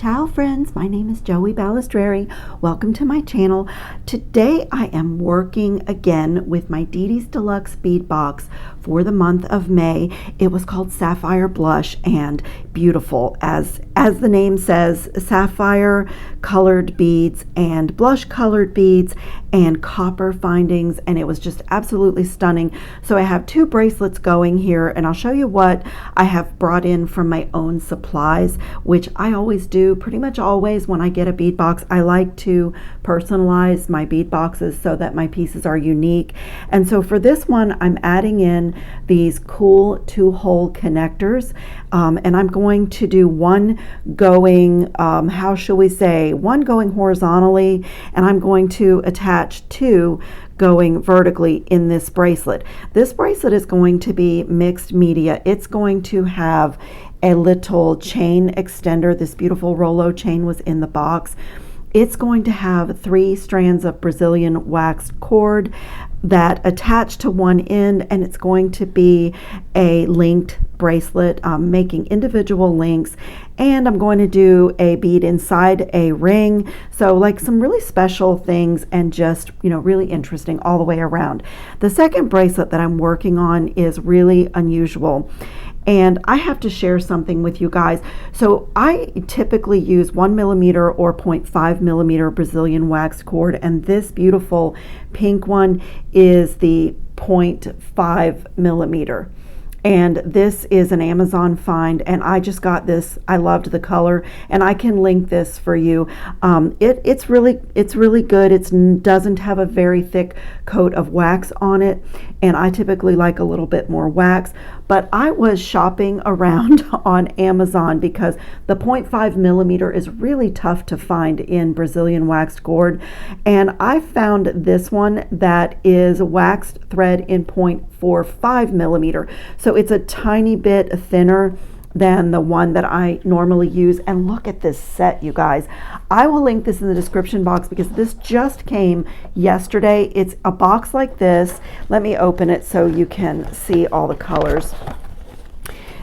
Ciao friends, my name is Joey Balistreri. Welcome to my channel. Today I am working again with my Didi's Deluxe Bead Box for the month of May. It was called Sapphire Blush and beautiful. As the name says, sapphire colored beads and blush colored beads and copper findings, and it was just absolutely stunning. So I have two bracelets going here, and I'll show you what I have brought in from my own supplies, which I always do pretty much always when I get a bead box. I like to personalize my bead boxes so that my pieces are unique. And so for this one, I'm adding in these cool 2-hole connectors, and I'm going to do one going, how shall we say, one going horizontally, and I'm going to attach two going vertically in this bracelet. This bracelet is going to be mixed media. It's going to have a little chain extender. This beautiful Rolo chain was in the box. It's going to have 3 strands of Brazilian waxed cord that attach to one end, and it's going to be a linked bracelet, making individual links. And I'm going to do a bead inside a ring, so like some really special things, and just, you know, really interesting all the way around. The second bracelet that I'm working on is really unusual, and I have to share something with you guys. So I typically use 1mm or 0.5mm Brazilian wax cord, and this beautiful pink one is the 0.5mm. And this is an Amazon find, and I just got this. I loved the color, and I can link this for you. It's really good. It doesn't have a very thick coat of wax on it, and I typically like a little bit more wax. But I was shopping around on Amazon because the 0.5mm is really tough to find in Brazilian waxed cord, and I found this one that is waxed thread in 0.45mm. So it's a tiny bit thinner than the one that I normally use. And look at this set, you guys. I will link this in the description box because this just came yesterday. It's a box like this. Let me open it so you can see all the colors.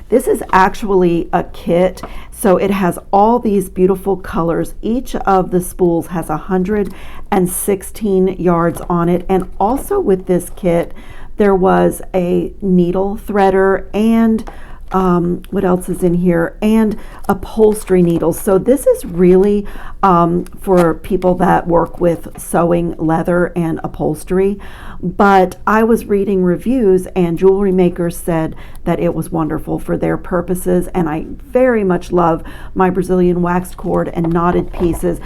This is actually a kit, so it has all these beautiful colors. Each of the spools has 116 yards on it, and also with this kit there was a needle threader and what else is in here, and upholstery needles. So this is really for people that work with sewing leather and upholstery. But I was reading reviews, and jewelry makers said that it was wonderful for their purposes, and I very much love my Brazilian waxed cord and knotted pieces.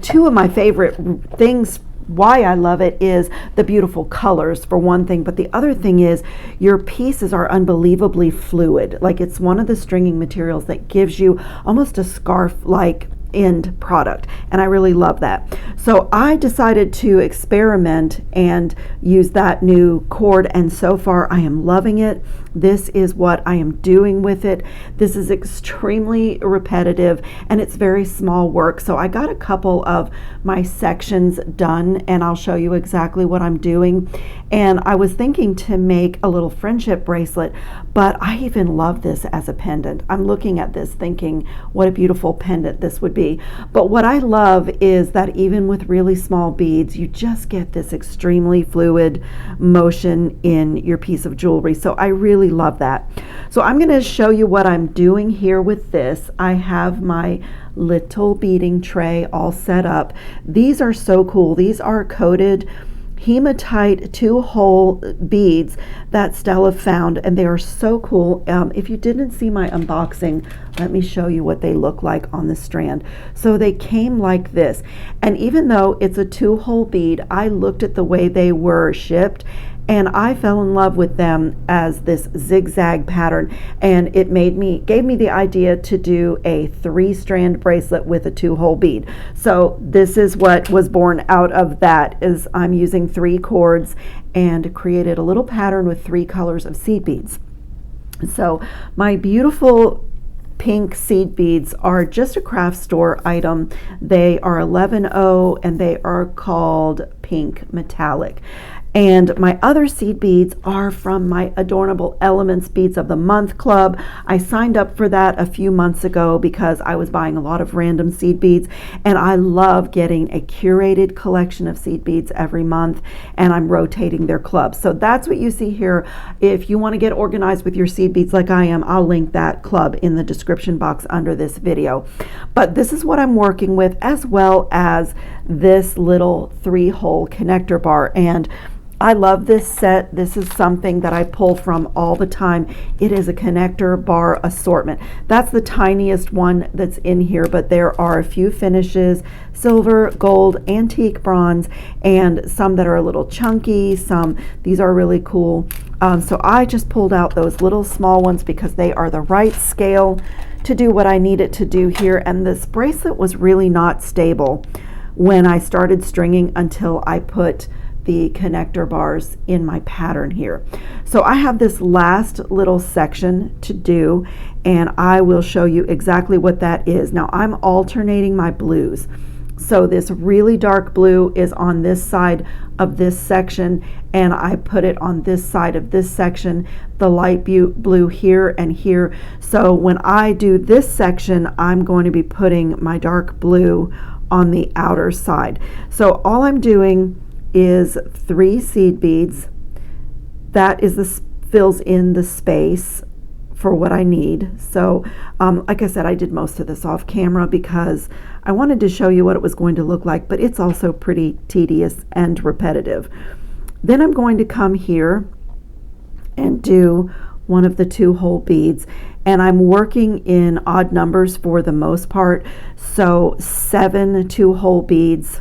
Two of my favorite things why I love it is the beautiful colors, for one thing, but the other thing is your pieces are unbelievably fluid. Like, it's one of the stringing materials that gives you almost a scarf-like end product, and I really love that. So I decided to experiment and use that new cord, and so far I am loving it. This is what I am doing with it. This is extremely repetitive, and it's very small work. So I got a couple of my sections done, and I'll show you exactly what I'm doing. And I was thinking to make a little friendship bracelet, but I even love this as a pendant. I'm looking at this thinking what a beautiful pendant this would be. But what I love is that even with really small beads, you just get this extremely fluid motion in your piece of jewelry. So I really love that. So I'm going to show you what I'm doing here with this. I have my little beading tray all set up. These are so cool. These are coated hematite 2-hole beads that Stella found, and they are so cool. If you didn't see my unboxing, let me show you what they look like on the strand. So they came like this, and even though it's a 2-hole bead, I looked at the way they were shipped, and I fell in love with them as this zigzag pattern, and it gave me the idea to do a 3-strand bracelet with a 2-hole bead. So this is what was born out of that, is I'm using 3 cords and created a little pattern with 3 colors of seed beads. So my beautiful pink seed beads are just a craft store item. They are 11.0 and they are called pink metallic. And my other seed beads are from my Adornable Elements Beads of the Month Club. I signed up for that a few months ago because I was buying a lot of random seed beads, and I love getting a curated collection of seed beads every month, and I'm rotating their club. So that's what you see here. If you want to get organized with your seed beads like I am, I'll link that club in the description box under this video. But this is what I'm working with, as well as this little 3-hole connector bar. And I love this set. This is something that I pull from all the time. It is a connector bar assortment. That's the tiniest one that's in here, but there are a few finishes: silver, gold, antique bronze, and some that are a little chunky. These are really cool. So I just pulled out those little small ones because they are the right scale to do what I need it to do here. And this bracelet was really not stable when I started stringing until I put the connector bars in my pattern here. So I have this last little section to do, and I will show you exactly what that is. Now I'm alternating my blues. So this really dark blue is on this side of this section, and I put it on this side of this section, the light blue here and here. So when I do this section, I'm going to be putting my dark blue on the outer side. So all I'm doing is 3 seed beads. That is fills in the space for what I need. So like I said, I did most of this off camera because I wanted to show you what it was going to look like, but it's also pretty tedious and repetitive. Then I'm going to come here and do one of the 2-hole beads, and I'm working in odd numbers for the most part. So 7 2-hole beads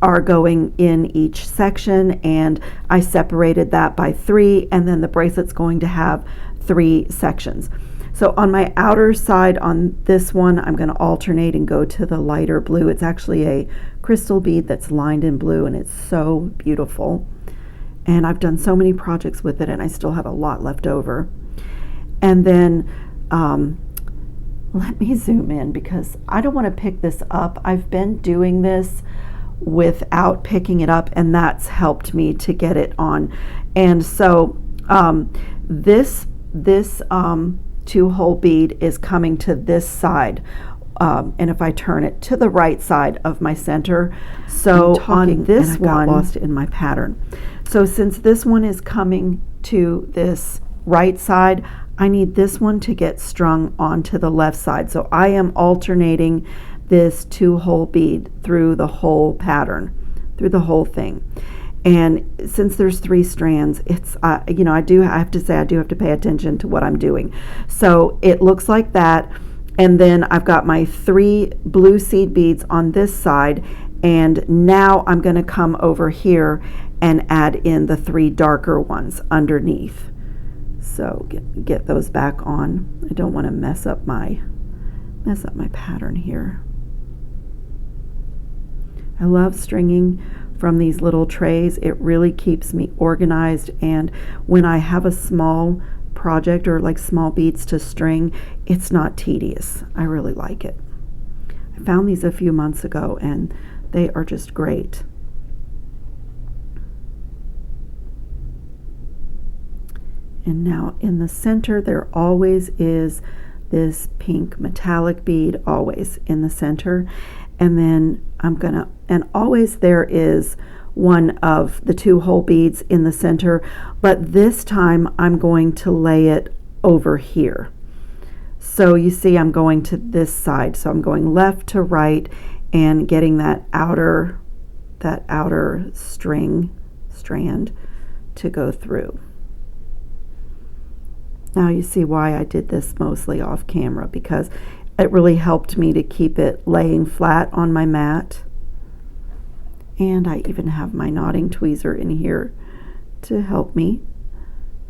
are going in each section, and I separated that by 3, and then the bracelet's going to have 3 sections. So on my outer side on this one, I'm going to alternate and go to the lighter blue. It's actually a crystal bead that's lined in blue, and it's so beautiful. And I've done so many projects with it, and I still have a lot left over. And then let me zoom in because I don't want to pick this up. I've been doing this without picking it up, and that's helped me to get it on. And so this 2-hole bead is coming to this side, and if I turn it to the right side of my center, so on this one, got lost in my pattern. So since this one is coming to this right side, I need this one to get strung onto the left side. So I am alternating this 2-hole bead through the whole pattern, through the whole thing. And since there's 3 strands, it's you know, I have to say I do have to pay attention to what I'm doing. So it looks like that, and then I've got my 3 blue seed beads on this side, and now I'm going to come over here and add in the 3 darker ones underneath. So get those back on. I don't want to mess up my pattern here. I love stringing from these little trays. It really keeps me organized, and when I have a small project or like small beads to string, it's not tedious. I really like it. I found these a few months ago, and they are just great. And now in the center there always is this pink metallic bead, always in the center. And then and always there is one of the 2-hole beads in the center, but this time I'm going to lay it over here. So you see I'm going to this side, so I'm going left to right and getting that outer strand to go through. Now you see why I did this mostly off camera, because it really helped me to keep it laying flat on my mat. And I even have my knotting tweezer in here to help me,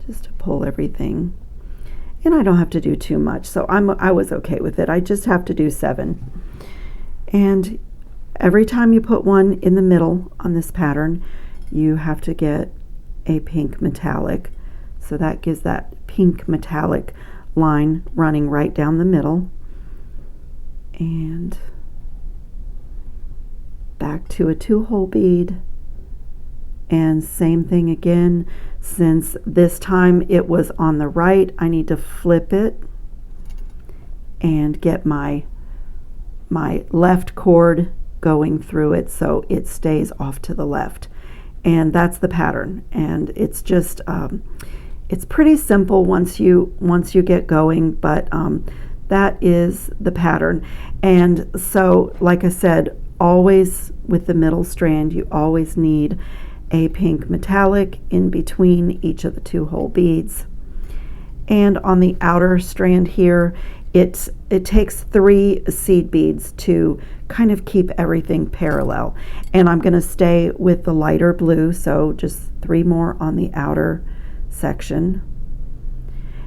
just to pull everything. And I don't have to do too much, so I was okay with it. I just have to do 7. And every time you put one in the middle on this pattern, you have to get a pink metallic. So that gives that pink metallic line running right down the middle. And back to a 2-hole bead, And same thing again, since this time it was on the right, I need to flip it and get my left cord going through it so it stays off to the left. And that's the pattern. And it's just it's pretty simple once you get going, but that is the pattern. And so, like I said, always with the middle strand, you always need a pink metallic in between each of the 2 hole beads. And on the outer strand here, it takes 3 seed beads to kind of keep everything parallel. And I'm going to stay with the lighter blue, so just 3 more on the outer section.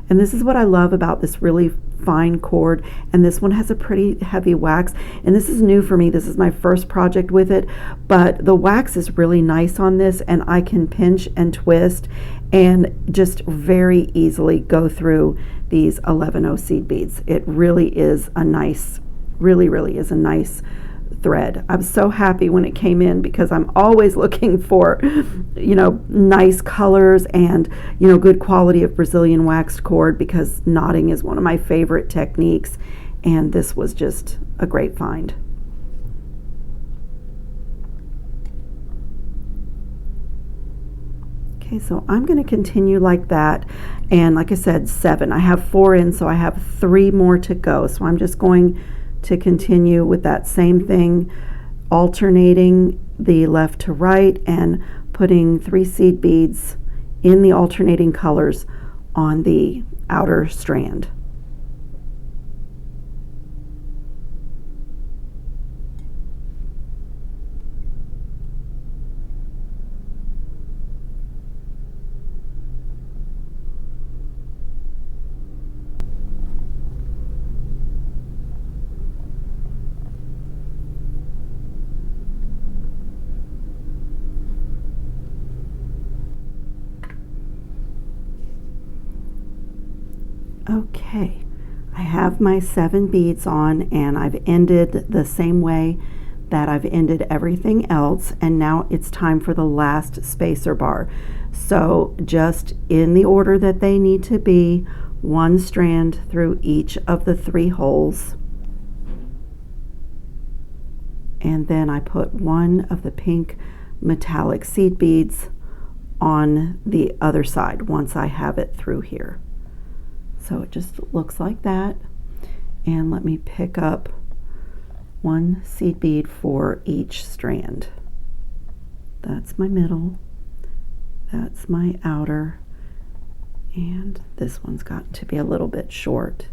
And this is what I love about this really fine cord, and this one has a pretty heavy wax, and this is new for me. This is my first project with it, but the wax is really nice on this, and I can pinch and twist and just very easily go through these 11-0 seed beads. It really is a nice, really is a nice thread. I'm so happy when it came in, because I'm always looking for, you know, nice colors and, you know, good quality of Brazilian waxed cord, because knotting is one of my favorite techniques, and this was just a great find. Okay, so I'm going to continue like that, and like I said, 7. I have 4 in, so I have 3 more to go. So I'm just going to continue with that same thing, alternating the left to right and putting 3 seed beads in the alternating colors on the outer strand. Okay, I have my 7 beads on, and I've ended the same way that I've ended everything else, and now it's time for the last spacer bar. So just in the order that they need to be, 1 strand through each of the 3 holes, and then I put 1 of the pink metallic seed beads on the other side once I have it through here. So it just looks like that. And let me pick up 1 seed bead for each strand. That's my middle, that's my outer, and this one's got to be a little bit short.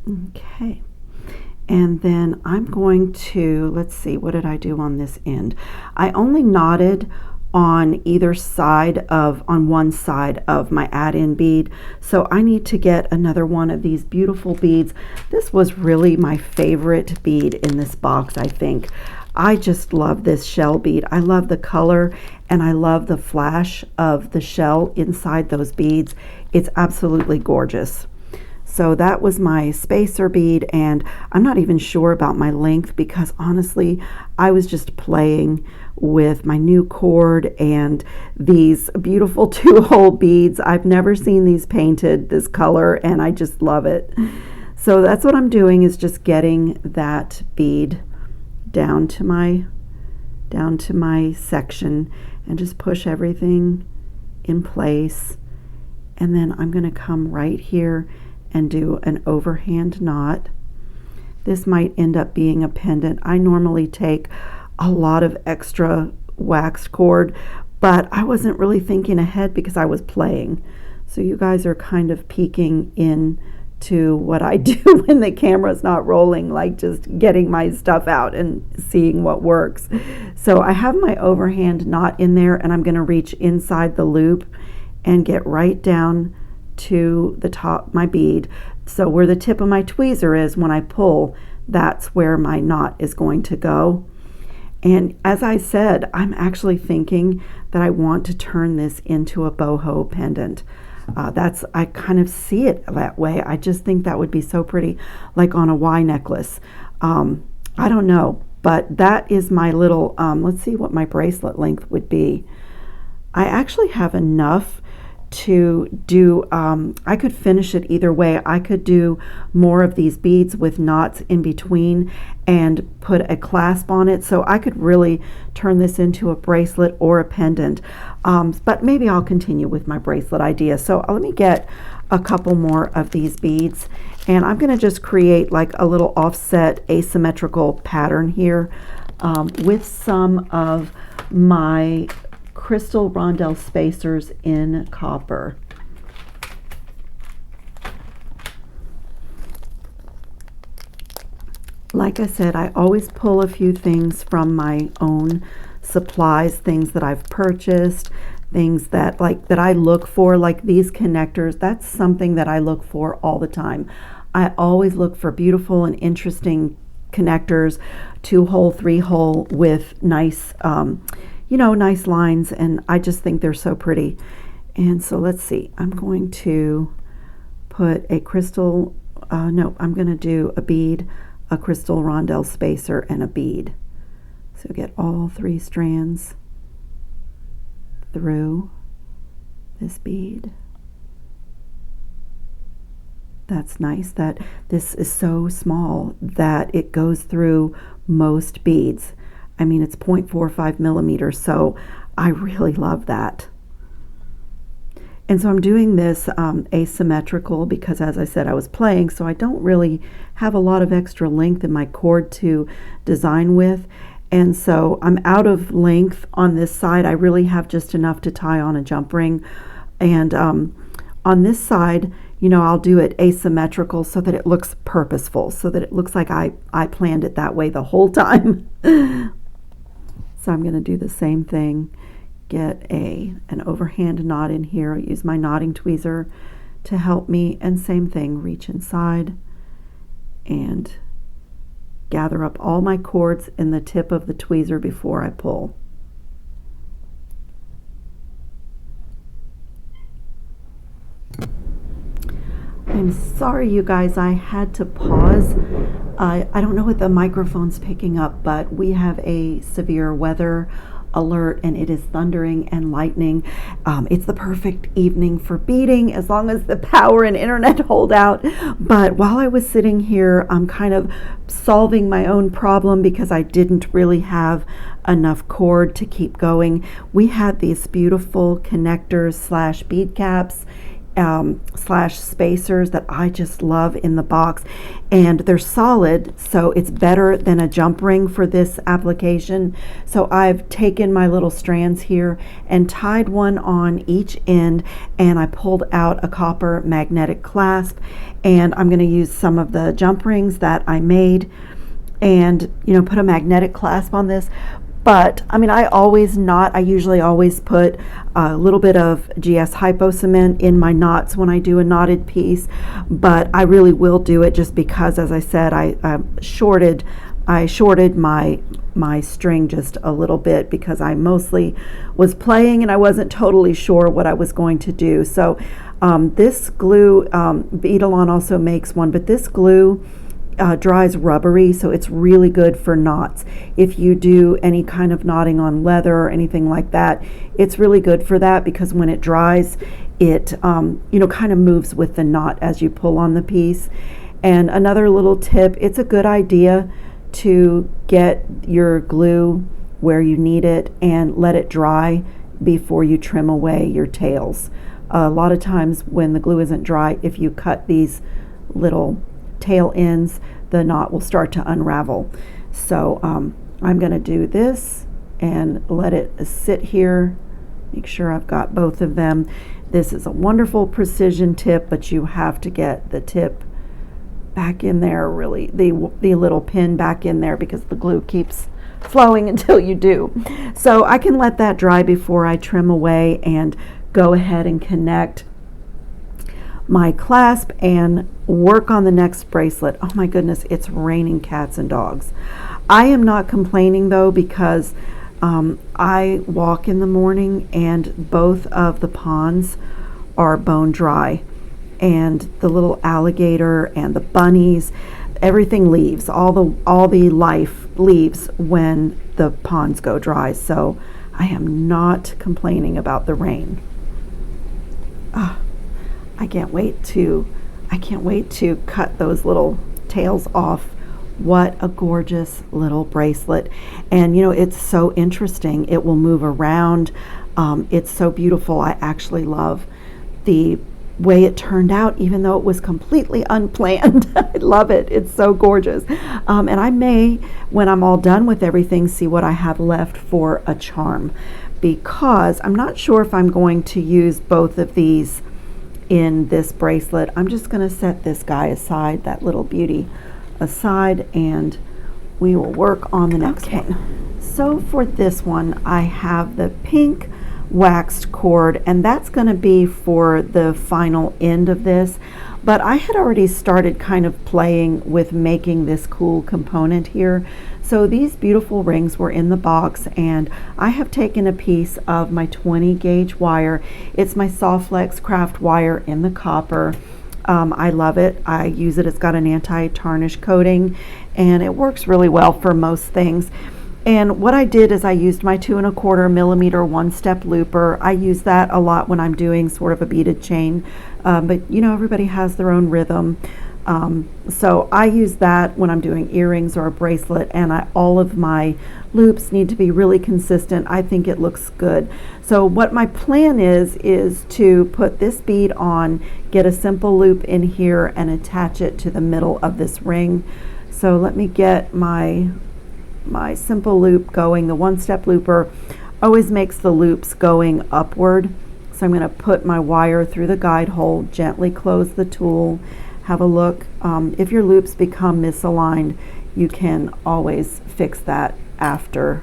Okay. And then I'm going to, let's see, what did I do on this end? I only knotted on either side of, on one side of my add-in bead. So I need to get another one of these beautiful beads. This was really my favorite bead in this box, I think. I just love this shell bead. I love the color, and I love the flash of the shell inside those beads. It's absolutely gorgeous. So that was my spacer bead, and I'm not even sure about my length, because honestly I was just playing with my new cord and these beautiful 2-hole beads. I've never seen these painted this color, and I just love it. So that's what I'm doing, is just getting that bead down to my section and just push everything in place. And then I'm going to come right here and do an overhand knot. This might end up being a pendant. I normally take a lot of extra waxed cord, but I wasn't really thinking ahead because I was playing. So you guys are kind of peeking into what I do when the camera's not rolling, like just getting my stuff out and seeing what works. So I have my overhand knot in there, and I'm going to reach inside the loop and get right down to the top my bead. So where the tip of my tweezer is, when I pull, that's where my knot is going to go. And as I said, I'm actually thinking that I want to turn this into a boho pendant. I kind of see it that way. I just think that would be so pretty, like on a Y necklace. I don't know, but that is my little, let's see what my bracelet length would be. I actually have enough to do, I could finish it either way. I could do more of these beads with knots in between and put a clasp on it, so I could really turn this into a bracelet or a pendant. But maybe I'll continue with my bracelet idea. So let me get a couple more of these beads, and I'm going to just create like a little offset asymmetrical pattern here with some of my crystal rondelle spacers in copper. Like I said, I always pull a few things from my own supplies, things that I've purchased, things that that I look for, like these connectors. That's something that I look for all the time. I always look for beautiful and interesting connectors, 2-hole, 3-hole with nice nice lines, and I just think they're so pretty. And so let's see, I'm going to put a crystal, no, I'm going to do a bead, a crystal rondelle spacer, and a bead. So get all 3 strands through this bead. That's nice that this is so small that it goes through most beads. I mean, it's 0.45 millimeters, so I really love that. And so I'm doing this asymmetrical because, as I said, I was playing, so I don't really have a lot of extra length in my cord to design with. And so I'm out of length on this side. I really have just enough to tie on a jump ring. And on this side, I'll do it asymmetrical so that it looks purposeful, so that it looks like I planned it that way the whole time. So I'm going to do the same thing. Get an overhand knot in here. I use my knotting tweezer to help me, and same thing, reach inside and gather up all my cords in the tip of the tweezer before I pull. I'm sorry, you guys, I had to pause. I don't know what the microphone's picking up, but we have a severe weather alert, and it is thundering and lightning. It's the perfect evening for beading as long as the power and internet hold out. But while I was sitting here, I'm kind of solving my own problem because I didn't really have enough cord to keep going. We had these beautiful connectors slash bead caps slash spacers that I just love in the box, and they're solid, so it's better than a jump ring for this application. So I've taken my little strands here and tied one on each end, and I pulled out a copper magnetic clasp, and I'm going to use some of the jump rings that I made and put a magnetic clasp on this. But I mean, I usually always put a little bit of GS Hypo Cement in my knots when I do a knotted piece, but I really will do it just because, as I said, I shorted my string just a little bit because I mostly was playing and I wasn't totally sure what I was going to do. So this glue, Beadalon also makes one, but this glue dries rubbery, so it's really good for knots. If you do any kind of knotting on leather or anything like that, it's really good for that because when it dries, it kind of moves with the knot as you pull on the piece. And another little tip, it's a good idea to get your glue where you need it and let it dry before you trim away your tails. A lot of times when the glue isn't dry, if you cut these little tail ends, the knot will start to unravel. So I'm going to do this and let it sit here. Make sure I've got both of them. This is a wonderful precision tip, but you have to get the tip back in there, really, the little pin back in there, because the glue keeps flowing until you do. So I can let that dry before I trim away and go ahead and connect my clasp and work on the next bracelet. Oh my goodness, it's raining cats and dogs. I am not complaining though, because I walk in the morning and both of the ponds are bone dry, and the little alligator and the bunnies, everything leaves, all the life leaves when the ponds go dry. So I am not complaining about the rain. I can't wait to cut those little tails off. What a gorgeous little bracelet. And you know, it's so interesting. It will move around. It's so beautiful. I actually love the way it turned out, even though it was completely unplanned. I love it. It's so gorgeous. And I may, when I'm all done with everything, see what I have left for a charm, because I'm not sure if I'm going to use both of these in this bracelet. I'm just going to set this guy aside, that little beauty aside, and we will work on the next one. So for this one, I have the pink waxed cord, and that's going to be for the final end of this. But I had already started kind of playing with making this cool component here. So these beautiful rings were in the box, and I have taken a piece of my 20 gauge wire. It's my Softflex craft wire in the copper. I love it. I use it. It's got an anti-tarnish coating, and it works really well for most things. And what I did is I used my 2 1/4 millimeter one-step looper. I use that a lot when I'm doing sort of a beaded chain, but you know, everybody has their own rhythm. So I use that when I'm doing earrings or a bracelet, and all of my loops need to be really consistent. I think it looks good. So what my plan is to put this bead on, get a simple loop in here, and attach it to the middle of this ring. So let me get my simple loop going. The one-step looper always makes the loops going upward. So I'm going to put my wire through the guide hole, gently close the tool, have a look. If your loops become misaligned, you can always fix that after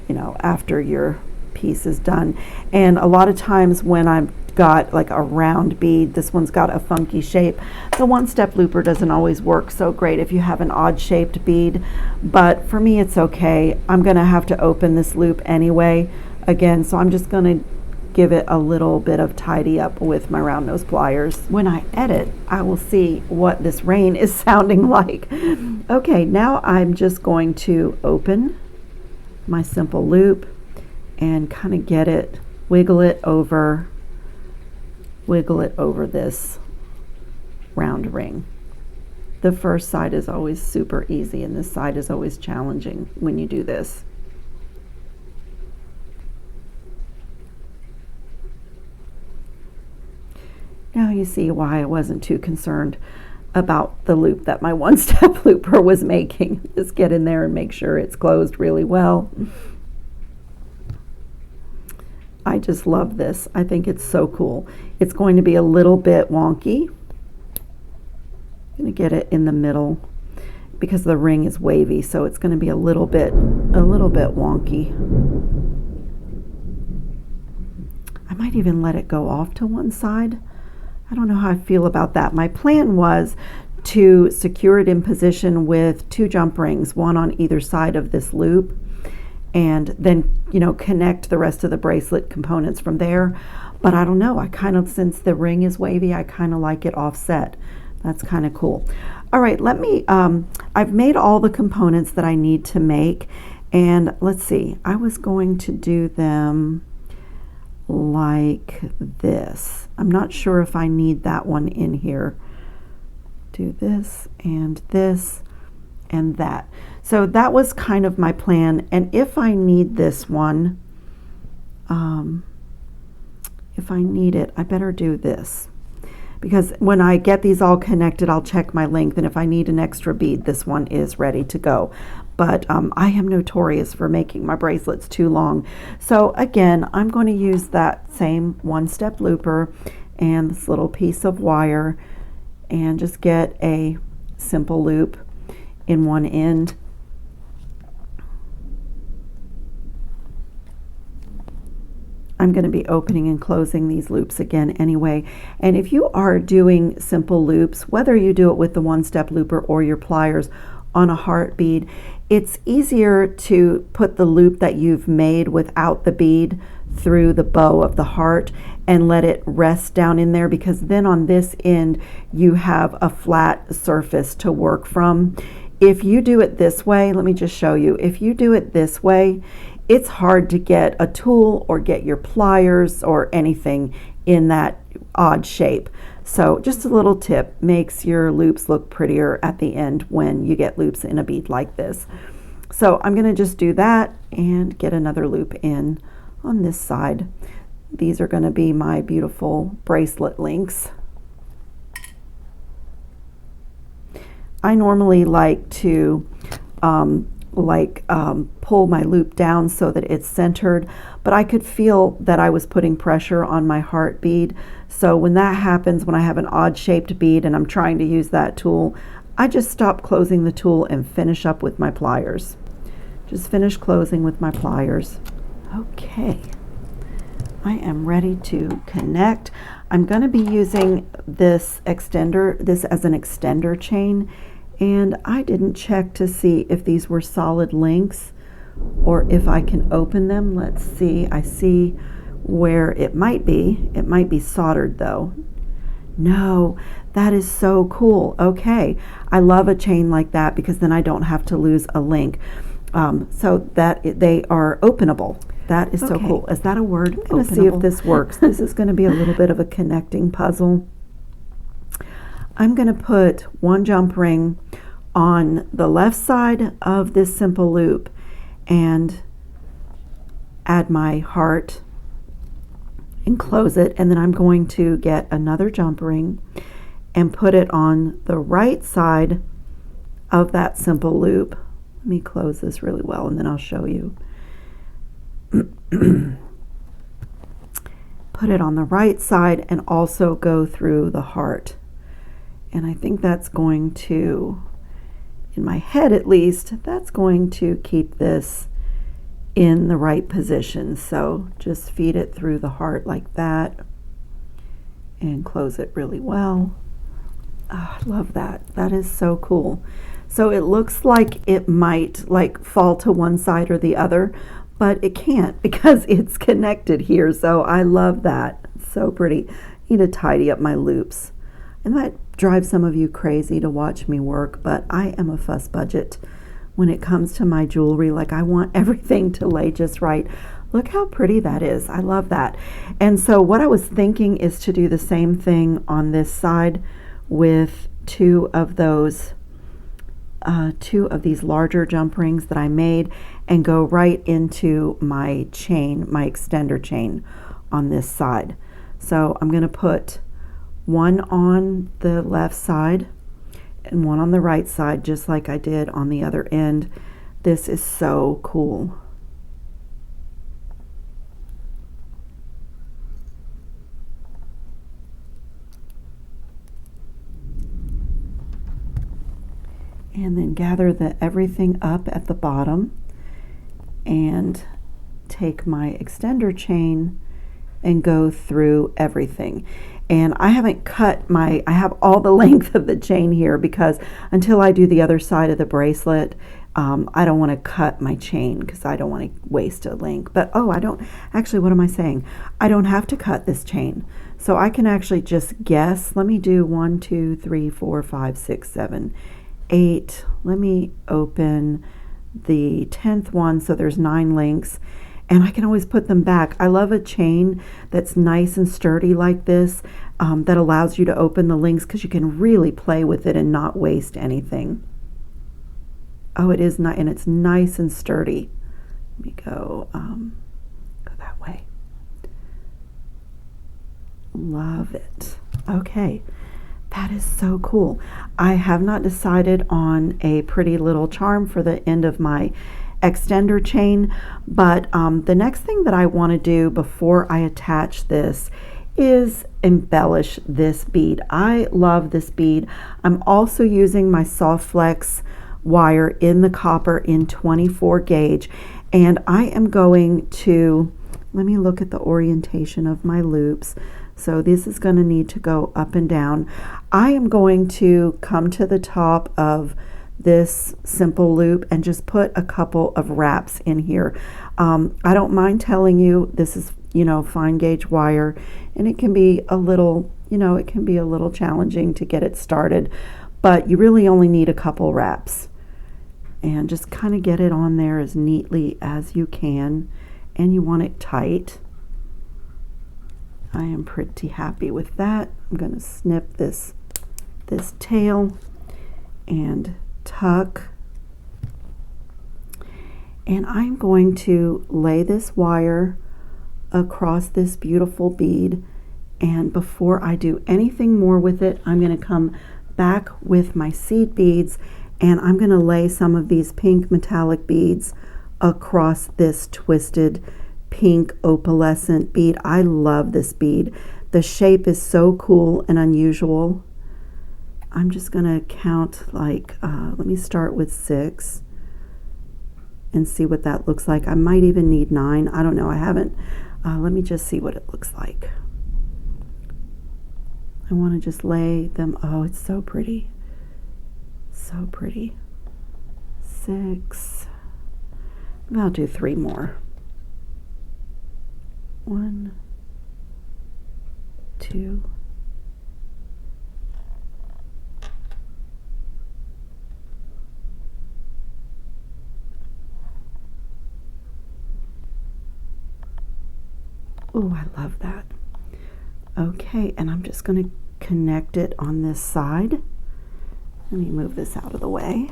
your piece is done. And a lot of times when I've got like a round bead, this one's got a funky shape, the one-step looper doesn't always work so great if you have an odd shaped bead, but for me it's okay. I'm gonna have to open this loop anyway again, so I'm just gonna give it a little bit of tidy up with my round nose pliers. When I edit, I will see what this rain is sounding like. Okay, now I'm just going to open my simple loop and kind of get it, wiggle it over this round ring. The first side is always super easy, and this side is always challenging when you do this. Now you see why I wasn't too concerned about the loop that my one-step looper was making. Just get in there and make sure it's closed really well. I just love this. I think it's so cool. It's going to be a little bit wonky. I'm going to get it in the middle because the ring is wavy, so it's going to be a little bit wonky. I might even let it go off to one side. I don't know how I feel about that. My plan was to secure it in position with 2 jump rings, one on either side of this loop, and then, you know, connect the rest of the bracelet components from there. But I don't know, I kind of, since the ring is wavy, I kind of like it offset. That's kind of cool. All right, let me, I've made all the components that I need to make, and let's see, I was going to do them like this. I'm not sure if I need that one in here. Do this and that. So that was kind of my plan, and if I need this one, if I need it, I better do this, because when I get these all connected, I'll check my length, and if I need an extra bead, this one is ready to go. But I am notorious for making my bracelets too long. So again, I'm going to use that same one-step looper and this little piece of wire and just get a simple loop in one end. I'm going to be opening and closing these loops again anyway. And if you are doing simple loops, whether you do it with the one-step looper or your pliers on a heart bead, it's easier to put the loop that you've made without the bead through the bow of the heart and let it rest down in there, because then on this end you have a flat surface to work from. If you do it this way, let me just show you. If you do it this way, it's hard to get a tool or get your pliers or anything in that odd shape. So just a little tip, makes your loops look prettier at the end when you get loops in a bead like this. So I'm going to just do that and get another loop in on this side. These are going to be my beautiful bracelet links. I normally like to pull my loop down so that it's centered, but I could feel that I was putting pressure on my heart bead. So when that happens, when I have an odd shaped bead and I'm trying to use that tool, I just stop closing the tool and finish up with my pliers. Just finish closing with my pliers. Okay, I am ready to connect. I'm going to be using this extender, this as an extender chain, and I didn't check to see if these were solid links or if I can open them. Let's see. I see where it might be. It might be soldered though. No, that is so cool. Okay, I love a chain like that because then I don't have to lose a link. So that they are openable. That is so cool. Is that a word? I'm going to see if this works. This is going to be a little bit of a connecting puzzle. I'm going to put one jump ring on the left side of this simple loop and add my heart and close it, and then I'm going to get another jump ring and put it on the right side of that simple loop. Let me close this really well and then I'll show you. Put it on the right side and also go through the heart. And I think that's going to, in my head at least, that's going to keep this in the right position. So just feed it through the heart like that and close it really well. Oh, I love that. That is so cool. So it looks like it might like fall to one side or the other, but it can't because it's connected here. So I love that. It's so pretty. I need to tidy up my loops. It might drive some of you crazy to watch me work, but I am a fuss budget when it comes to my jewelry. Like, I want everything to lay just right. Look how pretty that is. I love that. And so what I was thinking is to do the same thing on this side with two of these larger jump rings that I made and go right into my chain, my extender chain on this side. So I'm going to put one on the left side and one on the right side, just like I did on the other end. This is so cool. And then gather everything up at the bottom and take my extender chain and go through everything. And I haven't cut I have all the length of the chain here because until I do the other side of the bracelet, I don't want to cut my chain because I don't want to waste a link. But I don't, actually, what am I saying? I don't have to cut this chain. So I can actually just guess. Let me do 1, 2, 3, 4, 5, 6, 7, 8. Let me open the 10th one, so there's 9 links, and I can always put them back. I love a chain that's nice and sturdy like this, that allows you to open the links because you can really play with it and not waste anything. Oh, it is nice, and it's nice and sturdy. Let me go that way. Love it. Okay. That is so cool. I have not decided on a pretty little charm for the end of my extender chain, but the next thing that I want to do before I attach this is embellish this bead. I love this bead. I'm also using my Soft Flex wire in the copper in 24 gauge, and I am going to, let me look at the orientation of my loops. So this is going to need to go up and down. I am going to come to the top of this simple loop and just put a couple of wraps in here. I don't mind telling you, this is, you know, fine gauge wire, and it can be a little, you know, it can be a little challenging to get it started, but you really only need a couple wraps. And just kind of get it on there as neatly as you can, and you want it tight. I am pretty happy with that. I'm going to snip this tail and tuck. And I'm going to lay this wire across this beautiful bead, and before I do anything more with it, I'm going to come back with my seed beads, and I'm going to lay some of these pink metallic beads across this twisted pink opalescent bead. I love this bead. The shape is so cool and unusual. I'm just going to count, like, let me start with 6 and see what that looks like. I might even need 9. I don't know. I haven't. Let me just see what it looks like. I want to just lay them. Oh, it's so pretty. So pretty. 6. I'll do 3 more. 1, 2. Oh, I love that. Okay, and I'm just going to connect it on this side. Let me move this out of the way.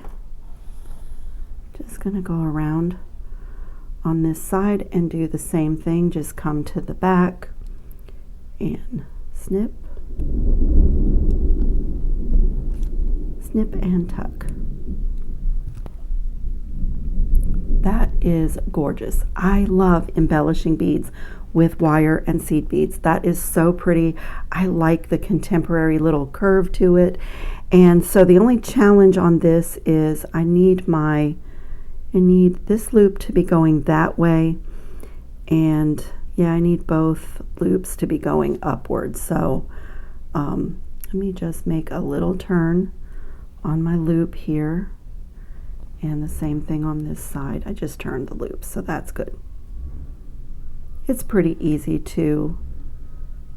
Just going to go around on this side and do the same thing. Just come to the back and snip, snip and tuck. That is gorgeous. I love embellishing beads with wire and seed beads. That is so pretty. I like the contemporary little curve to it. And so the only challenge on this is I need this loop to be going that way, and yeah, I need both loops to be going upwards. So let me just make a little turn on my loop here, and the same thing on this side. I just turned the loop, so that's good. It's pretty easy to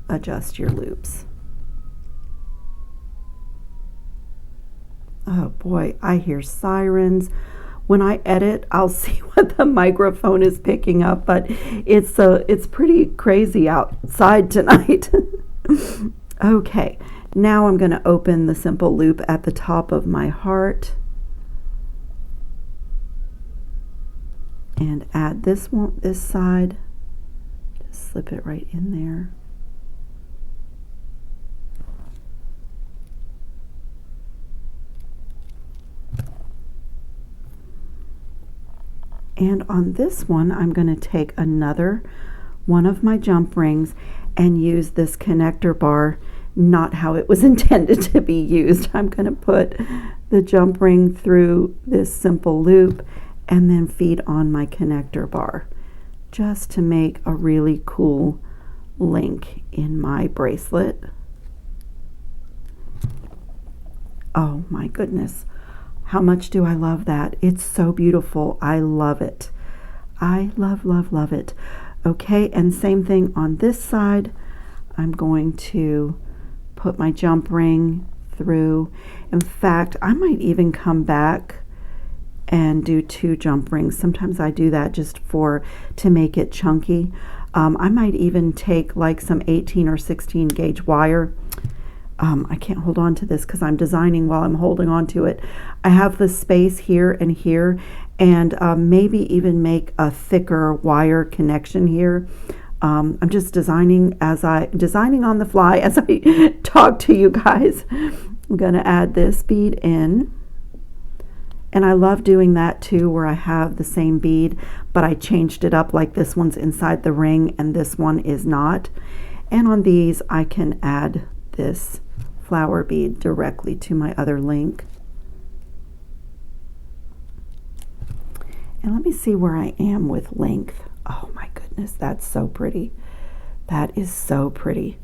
adjust your loops. Oh boy, I hear sirens. When I edit, I'll see what the microphone is picking up, but it's pretty crazy outside tonight. Okay, now I'm going to open the simple loop at the top of my heart and add this side. Just slip it right in there. And on this one, I'm going to take another one of my jump rings and use this connector bar, not how it was intended to be used. I'm going to put the jump ring through this simple loop and then feed on my connector bar, just to make a really cool link in my bracelet. Oh my goodness. How much do I love that? It's so beautiful. I love it. I love, love, love it. Okay, and same thing on this side. I'm going to put my jump ring through. In fact, I might even come back and do 2 jump rings. Sometimes I do that just to make it chunky. I might even take like some 18 or 16 gauge wire. I can't hold on to this because I'm designing while I'm holding on to it. I have the space here and here, and maybe even make a thicker wire connection here. I'm just designing on the fly as I talk to you guys. I'm going to add this bead in, and I love doing that too, where I have the same bead, but I changed it up, like this one's inside the ring and this one is not. And on these, I can add this flower bead directly to my other link. And let me see where I am with length. Oh my goodness, that's so pretty. That is so pretty.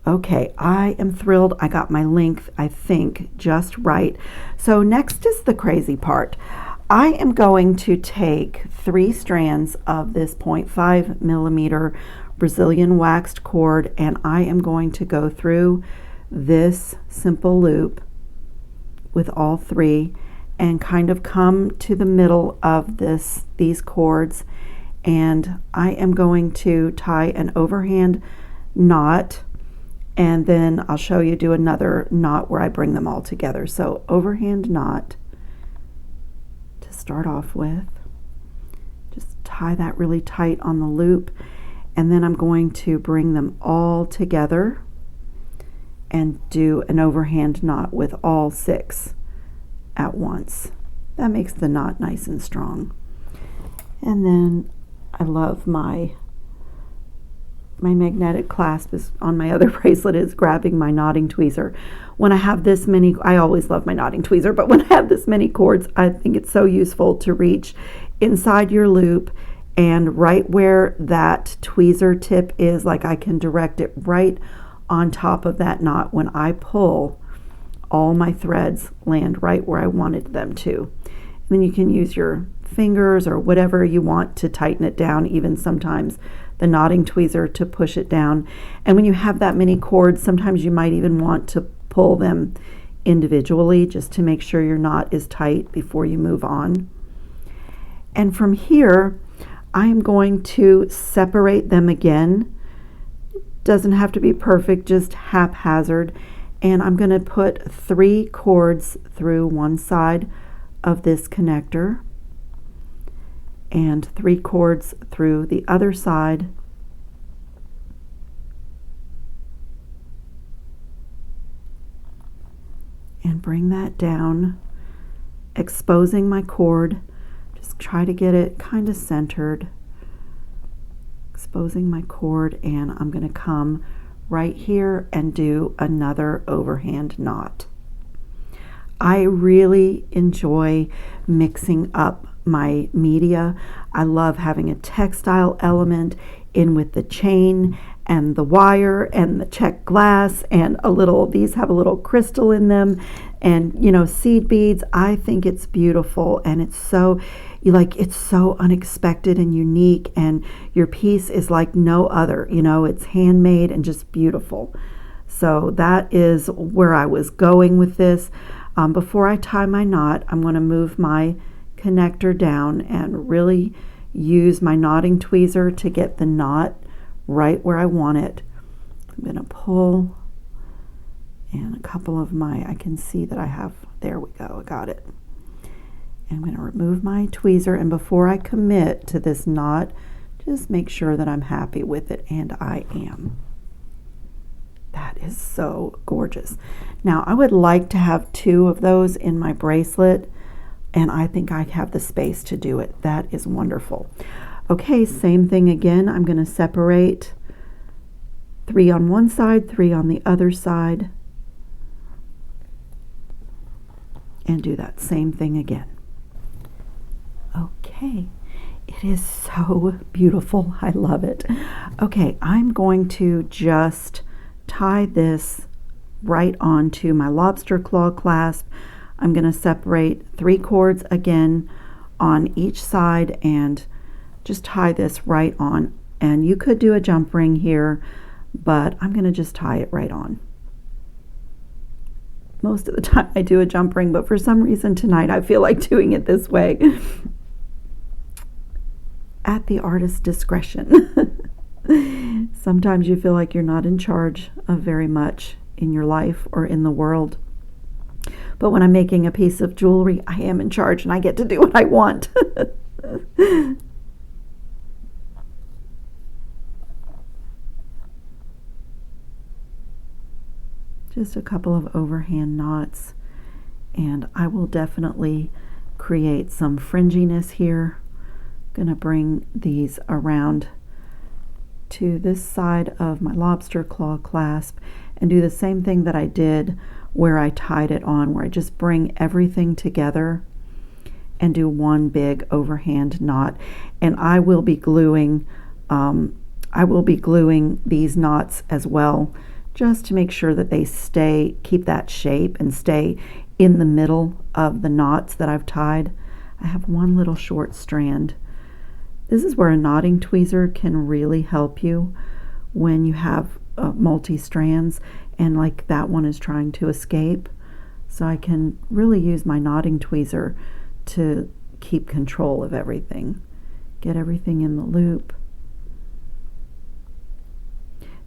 Okay, I am thrilled. I got my length, I think, just right. So next is the crazy part. I am going to take 3 strands of this 0.5 millimeter Brazilian waxed cord, and I am going to go through this simple loop with all three and kind of come to the middle of these cords, and I am going to tie an overhand knot, and then I'll show you do another knot where I bring them all together. So overhand knot to start off with, just tie that really tight on the loop, and then I'm going to bring them all together and do an overhand knot with all 6 at once. That makes the knot nice and strong. And then I love my magnetic clasp is on my other bracelet is grabbing my knotting tweezer. When I have this many, I always love my knotting tweezer, but when I have this many cords, I think it's so useful to reach inside your loop, and right where that tweezer tip is, like I can direct it right on top of that knot. When I pull, all my threads land right where I wanted them to. And then you can use your fingers or whatever you want to tighten it down, even sometimes the knotting tweezer to push it down. And when you have that many cords, sometimes you might even want to pull them individually just to make sure your knot is tight before you move on. And from here, I am going to separate them again. Doesn't have to be perfect, just haphazard. And I'm going to put 3 cords through one side of this connector and 3 cords through the other side. And bring that down, exposing my cord. Just try to get it kind of centered. Exposing my cord, and I'm going to come right here and do another overhand knot. I really enjoy mixing up my media. I love having a textile element in with the chain and the wire and the check glass, and these have a little crystal in them, and seed beads. I think it's beautiful, and it's so unexpected and unique, and your piece is like no other. It's handmade and just beautiful. So that is where I was going with this. Before I tie my knot, I'm going to move my connector down and really use my knotting tweezer to get the knot right where I want it. I'm going to pull, and a couple of I can see that I have, there we go, I got it. I'm going to remove my tweezer, and before I commit to this knot, just make sure that I'm happy with it, and I am. That is so gorgeous. Now I would like to have 2 of those in my bracelet, and I think I have the space to do it. That is wonderful. Okay, same thing again. I'm going to separate 3 on one side, 3 on the other side, and do that same thing again. Okay, it is so beautiful. I love it. Okay, I'm going to just tie this right onto my lobster claw clasp. I'm going to separate 3 cords again on each side and just tie this right on. And you could do a jump ring here, but I'm going to just tie it right on. Most of the time I do a jump ring, but for some reason tonight I feel like doing it this way. At the artist's discretion. Sometimes you feel like you're not in charge of very much in your life or in the world. But when I'm making a piece of jewelry, I am in charge and I get to do what I want. Just a couple of overhand knots, and I will definitely create some fringiness here. Gonna bring these around to this side of my lobster claw clasp and do the same thing that I did where I tied it on, where I just bring everything together and do one big overhand knot. And I will be gluing these knots as well, just to make sure that they keep that shape and stay in the middle of the knots that I've tied. I have one little short strand, This is where a knotting tweezer can really help you when you have multi-strands and like that one is trying to escape. So I can really use my knotting tweezer to keep control of everything. Get everything in the loop.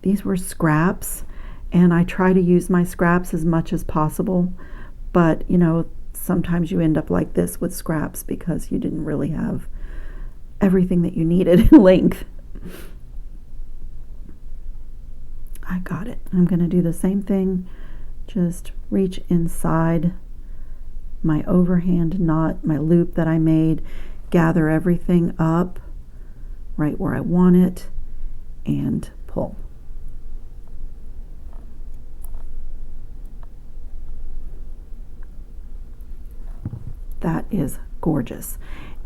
These were scraps, and I try to use my scraps as much as possible, but you know, sometimes you end up like this with scraps because you didn't really have everything that you needed in length. I got it. I'm going to do the same thing. Just reach inside my overhand knot, my loop that I made, gather everything up right where I want it, and pull. That is gorgeous.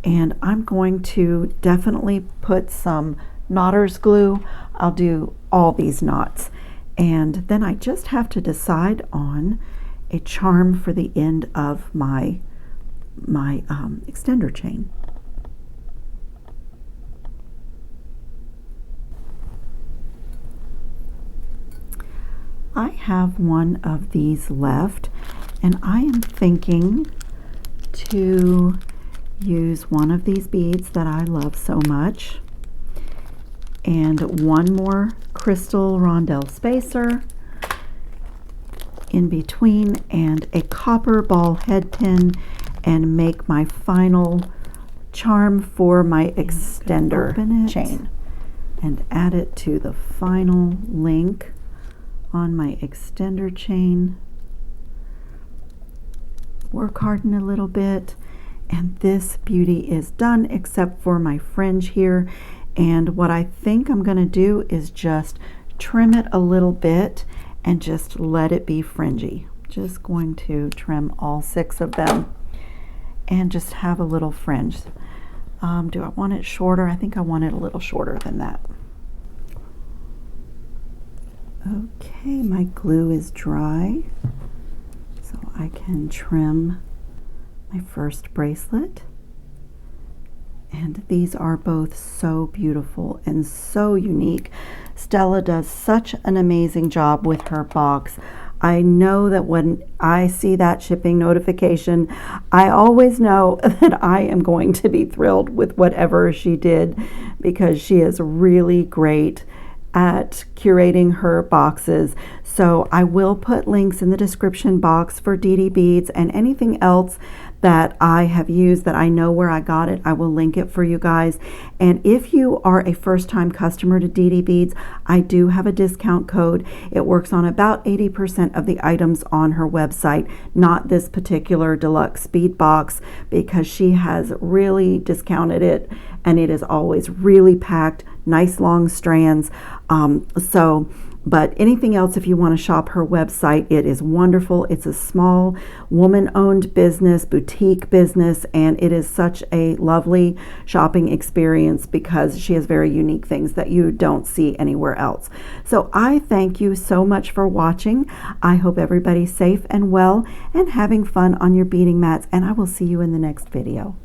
And I'm going to definitely put some knotter's glue. I'll do all these knots. And then I just have to decide on a charm for the end of my extender chain. I have one of these left, and I am thinking to use one of these beads that I love so much, and one more crystal rondelle spacer in between, and a copper ball head pin, and make my final charm for my extender chain, and add it to the final link on my extender chain. Work harden a little bit, and this beauty is done except for my fringe here. And what I think I'm going to do is just trim it a little bit and just let it be fringy. Just going to trim all 6 of them and just have a little fringe. Do I want it shorter? I think I want it a little shorter than that. Okay, my glue is dry, so I can trim my first bracelet. And these are both so beautiful and so unique. Stella does such an amazing job with her box. I know that when I see that shipping notification, I always know that I am going to be thrilled with whatever she did, because she is really great at curating her boxes. So I will put links in the description box for Didi Beads, and anything else that I have used that I know where I got it, I will link it for you guys. And if you are a first-time customer to Didi Beads, I do have a discount code. It works on about 80% of the items on her website, not this particular deluxe bead box, because she has really discounted it, and it is always really packed, nice long strands. But anything else, if you want to shop her website, it is wonderful. It's a small woman-owned business, boutique business, and it is such a lovely shopping experience because she has very unique things that you don't see anywhere else. So I thank you so much for watching. I hope everybody's safe and well and having fun on your beading mats, and I will see you in the next video.